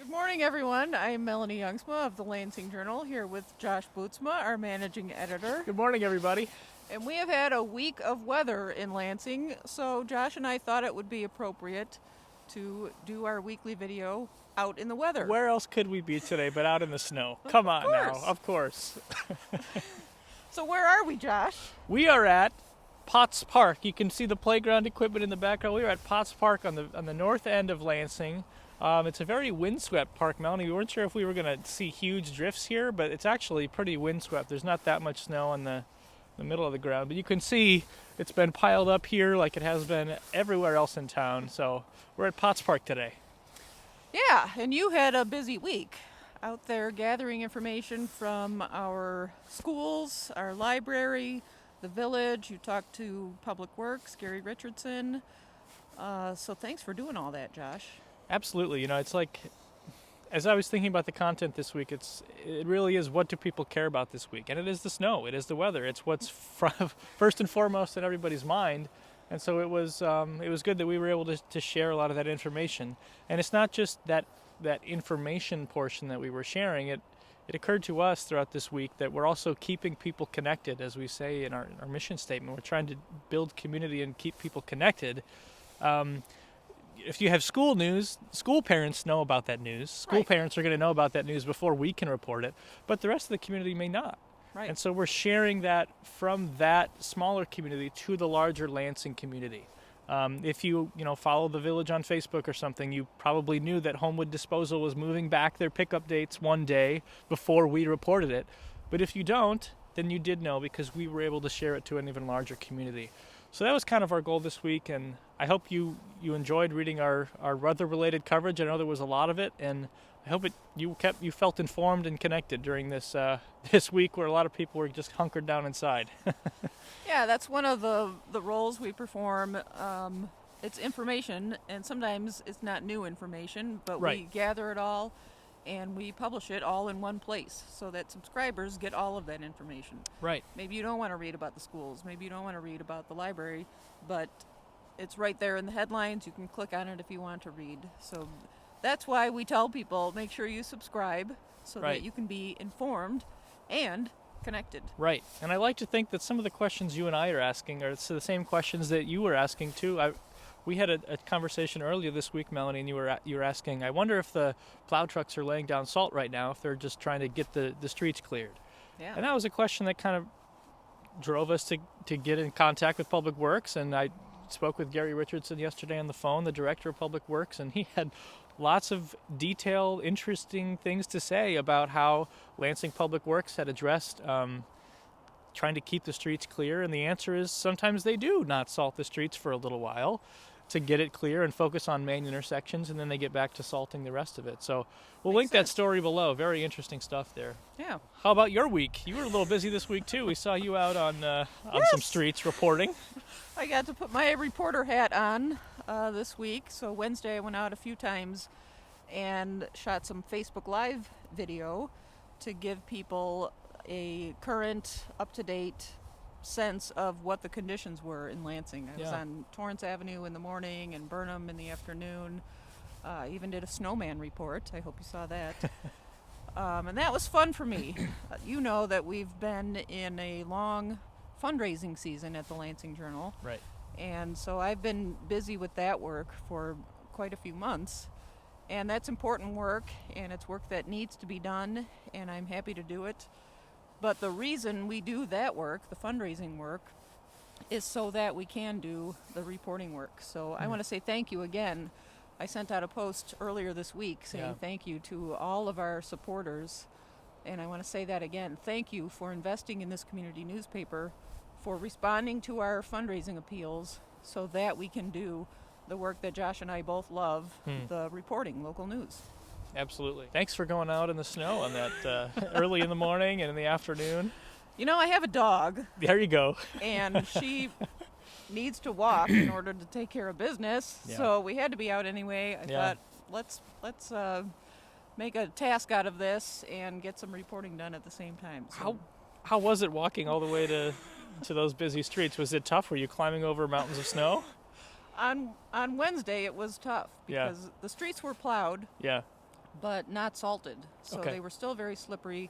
Good morning, everyone. I'm Melanie Youngsma of the Lansing Journal, here with Josh Bootsma, our managing editor. Good morning, everybody. And we have had a week of weather in Lansing, so Josh and I thought it would be appropriate to do our weekly video out in the weather. Where else could we be today but out in the snow? Come on now, of course. So where are we, Josh? We are at Potts Park. You can see the playground equipment in the background. We are at Potts Park on the north end of Lansing. It's a very windswept park, Melanie. We weren't sure if we were going to see huge drifts here, but it's actually pretty windswept. There's not that much snow on the middle of the ground, but you can see it's been piled up here like it has been everywhere else in town. So we're at Potts Park today. Yeah, and you had a busy week out there gathering information from our schools, our library, the village. You talked to Public Works, Gary Richardson. So thanks for doing all that, Josh. Absolutely. It's like, as I was thinking about the content this week, it really is, what do people care about this week? And it is the snow, it is the weather, it's what's first and foremost in everybody's mind. And so it was good that we were able to share a lot of that information. And it's not just that information portion that we were sharing. It occurred to us throughout this week that we're also keeping people connected, as we say in our mission statement. We're trying to build community and keep people connected. If you have school news, school parents know about that news. School Right. parents are going to know about that news before we can report it, but the rest of the community may not. Right. And so we're sharing that from that smaller community to the larger Lansing community. If you follow the village on Facebook or something, you probably knew that Homewood Disposal was moving back their pickup dates one day before we reported it. But if you don't, then you did know, because we were able to share it to an even larger community. So that was kind of our goal this week, and I hope you enjoyed reading our weather-related coverage. I know there was a lot of it, and I hope you felt informed and connected during this this week where a lot of people were just hunkered down inside. Yeah, that's one of the roles we perform. It's information, and sometimes it's not new information, but we Right. gather it all and we publish it all in one place so that subscribers get all of that information. Right. Maybe you don't want to read about the schools, maybe you don't want to read about the library, but it's right there in the headlines. You can click on it if you want to read. So that's why we tell people, make sure you subscribe so Right. that you can be informed and connected. Right. And I like to think that some of the questions you and I are asking are the same questions that you were asking too. We had a conversation earlier this week, Melanie, and you were asking, I wonder if the plow trucks are laying down salt right now, if they're just trying to get the streets cleared. Yeah. And that was a question that kind of drove us to get in contact with Public Works. And I spoke with Gary Richardson yesterday on the phone, the director of Public Works, and he had lots of detailed, interesting things to say about how Lansing Public Works had addressed trying to keep the streets clear. And the answer is sometimes they do not salt the streets for a little while to get it clear and focus on main intersections, and then they get back to salting the rest of it. So we'll link that story below. Very interesting stuff there. Yeah. How about your week? You were a little busy this week too. We saw you out on some streets reporting. I got to put my reporter hat on this week. So Wednesday I went out a few times and shot some Facebook Live video to give people a current, up-to-date sense of what the conditions were in Lansing. I was on Torrance Avenue in the morning and Burnham in the afternoon. I even did a snowman report. I hope you saw that. And that was fun for me. You know that we've been in a long fundraising season at the Lansing Journal. Right. And so I've been busy with that work for quite a few months. And that's important work, and it's work that needs to be done, and I'm happy to do it. But the reason we do that work, the fundraising work, is so that we can do the reporting work. So I want to say thank you again. I sent out a post earlier this week saying thank you to all of our supporters. And I want to say that again. Thank you for investing in this community newspaper, for responding to our fundraising appeals so that we can do the work that Josh and I both love, the reporting, local news. Absolutely. Thanks for going out in the snow on that early in the morning and in the afternoon. You know, I have a dog, There you go. and she needs to walk in order to take care of business. Yeah. So we had to be out anyway. I thought, let's make a task out of this and get some reporting done at the same time. So How was it walking all the way to those busy streets? Was it tough? Were you climbing over mountains of snow? on Wednesday it was tough Yeah. because the streets were plowed, Yeah. but not salted. So Okay. they were still very slippery.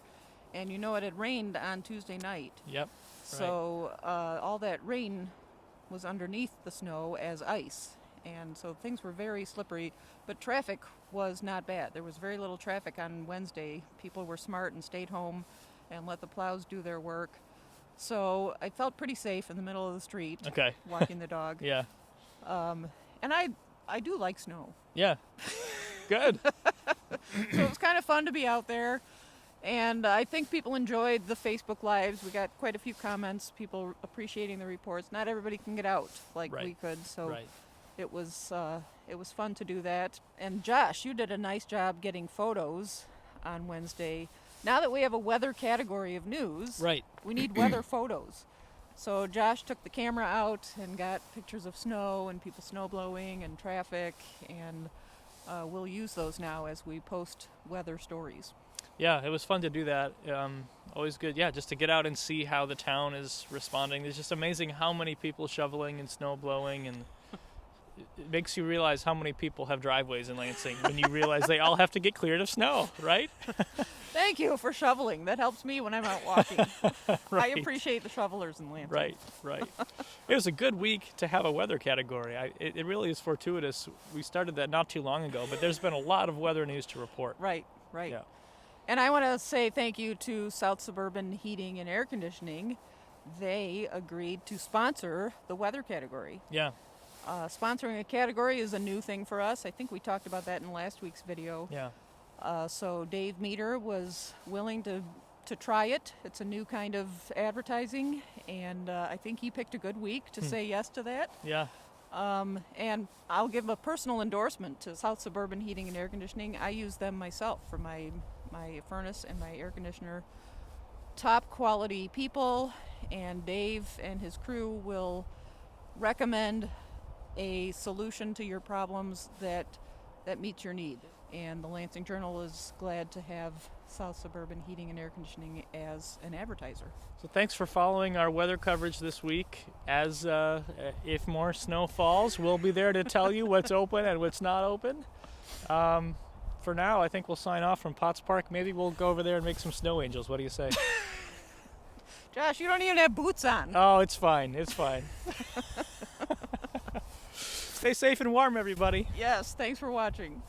And you know, it had rained on Tuesday night. Yep. So all that rain was underneath the snow as ice. And so things were very slippery, but traffic was not bad. There was very little traffic on Wednesday. People were smart and stayed home and let the plows do their work. So I felt pretty safe in the middle of the street Okay. walking the dog. Yeah. And I do like snow. Yeah. Good. So it was kind of fun to be out there. And I think people enjoyed the Facebook Lives. We got quite a few comments, people appreciating the reports. Not everybody can get out like Right. we could, so Right. it was fun to do that. And Josh, you did a nice job getting photos on Wednesday. Now that we have a weather category of news, Right. we need weather photos. So Josh took the camera out and got pictures of snow and people snow blowing and traffic, and we'll use those now as we post weather stories. Yeah, it was fun to do that. Always good, yeah, just to get out and see how the town is responding. It's just amazing how many people shoveling and snow blowing, and it makes you realize how many people have driveways in Lansing when you realize they all have to get cleared of snow, right? Thank you for shoveling. That helps me when I'm out walking. I Right. appreciate the shovelers in Lansing. Right, right. It was a good week to have a weather category. It really is fortuitous. We started that not too long ago, but there's been a lot of weather news to report. Right, right. Yeah. And I want to say thank you to South Suburban Heating and Air Conditioning. They agreed to sponsor the weather category. Yeah, Sponsoring a category is a new thing for us. I think we talked about that in last week's video. yeah. So Dave Meter was willing to try it. It's a new kind of advertising, and I think he picked a good week to say yes to that. Yeah, And I'll give a personal endorsement to South Suburban Heating and Air Conditioning. I use them myself for my furnace and my air conditioner. Top quality people, and Dave and his crew will recommend a solution to your problems that meets your need. And the Lansing Journal is glad to have South Suburban Heating and Air Conditioning as an advertiser. so thanks for following our weather coverage this week. As if more snow falls, we'll be there to tell you what's open and what's not open. For now, I think we'll sign off from Potts Park. Maybe we'll go over there and make some snow angels. What do you say? Josh, you don't even have boots on. Oh, it's fine. It's fine. Stay safe and warm, everybody. Yes, thanks for watching.